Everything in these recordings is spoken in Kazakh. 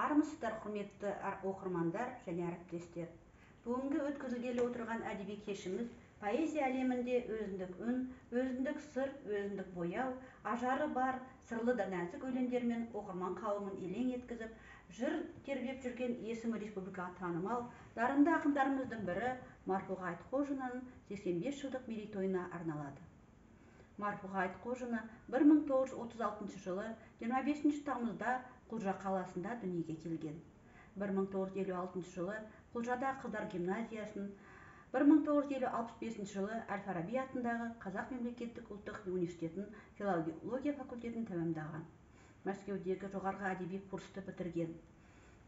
Армысыздар, құрметті оқырмандар және әріптестер. Бүгінгі өткізілгелі отырған әдеби кешіміз поэзия әлемінде өзіндік үн, өзіндік сыр, өзіндік бояу, ажары бар сырлы да нәзік өлеңдермен оқырман қауымын елең еткізіп, жыр тербеп жүрген есімі республикаға танымал дарынды ақындарымыздың бірі Марфуға Айтқожаның 85 жылдық мерейтойына арналады. Марфуға Айтқожина 1936 жылы 25 тамызда Құлжа қаласында дүниеге келген. 1956 жылы Құлжада қыздар гимназиясын, 1965 жылы Әл-Фараби атындағы Қазақ мемлекеттік ұлттық университетін филология факультетін тәмамдаған. Мәскеудегі жоғарғы әдеби курсты бітірген.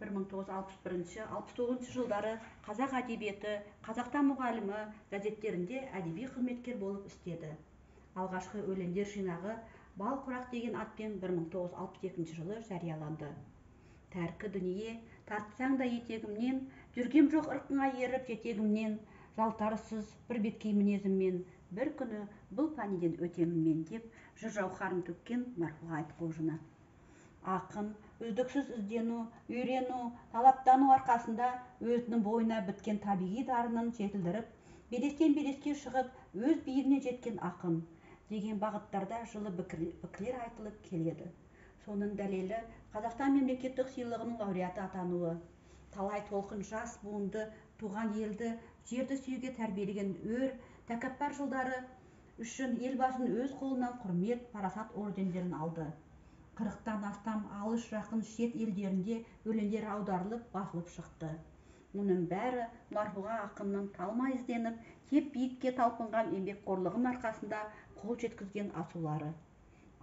1961-69 жылдары қазақ әдебиеті, қазақта мұғалімі газеттерінде әдеби қызметкер болып істеді. Алғашқы өлеңдер жинағы «Бал құрақ» деген атпен 1962 жылы жарияланды. Тәркі дүние, тартсаң да етегімнен, жүргем жоқ ырқыңа еріп жетегімнен, жалтарсыз бір беткей мінезіммен, бір күні бұл пәниден өтемін деп жыр жауһарын төккен Марфуға Айтқожина. Ақын үздіксіз іздену, үйрену, талаптану арқасында өзінің бойына біткен табиғи дарынын жетілдіріп, белестен белеске шығып, өз биігіне жеткен ақын деген бағыттарда жылы пікірлер айтылып келеді. Соның дәлелі Қазақстан мемлекеттік сыйлығының лауреаты атануы. Талай толқын жас буынды, туған елді, жерді сүйуге тәрбиелеген өр, тәкаппар жылдары үшін елбасын өз қолынан құрмет, парасат ордендерін алды. 40-тан астам алыс жақын шет елдерінде өлеңдері аударылып, басылып шықты. Мұның бәрі Марфуға ақынның талмай ізденіп, теп биікке талпынған еңбекқорлығының арқасында қол жеткізген асулары.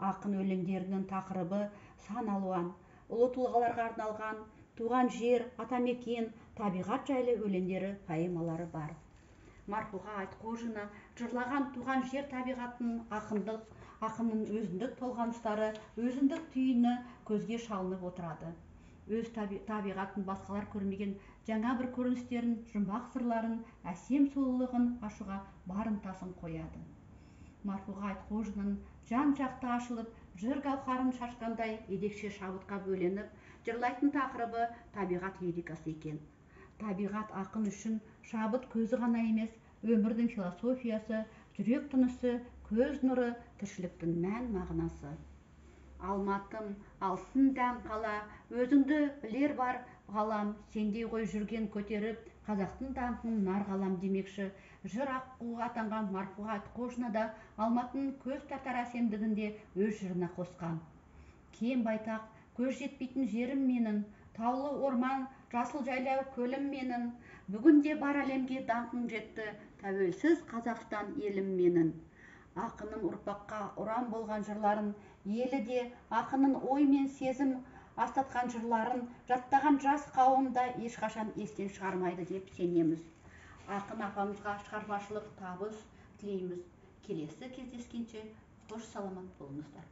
Ақын өлеңдерінің тақырыбы сан алуан, ұлы тұлғаларға арналған, туған жер, атамекен, табиғат жайлы өлеңдері, поэмалары бар. Марфуға Айтқожина жырлаған туған жер табиғатын ақынның өзіндік толғаныстары, өзіндік түйіні көзге шалынып отырады. Өз табиғатын басқалар көрмеген жаңа бір көріністерін, жұмбақ сырларын, әсем сұлулығын ашуға бар ынтасын қояды. Марфуға Айтқожаның жан-жақты ашылып, жыр гауһарын шашқандай ерекше шабытқа бөленіп, жырлайтын тақырыбы табиғат лирикасы екен. Табиғат ақын үшін шабыт көзі ғана емес, өмірдің философиясы, жүрек тынысы, көз нұры, тіршіліктің мән мағынасы. Алматым, алсын дәм қала, өзіңді білер бар ғалам, сендей ғой жүрген көтеріп, қазақтың даңқын нар ғалам демекші, жыр аққуға атанған Марфуға Айтқожина да Алматының көз тартар әсемдігінде өз жырына қосқан. Кең байтақ, көз жетпейтін жерім менің, таулы орман, жасыл жайлау көлім менің, бүгінде бар әлемге даңқың жетті, тәуелсіз Қазақстан елім менің. Ақынның ұрпаққа ұран болған жырларын, елі де ақынның ой мен сезім астатқан жырларын жаттаған жас қауымда ешқашан естен шығармайды деп сенеміз. Ақын апамызға шығармашылық табыс тілейміз. Келесі кездескенше қош саламат болыңыздар.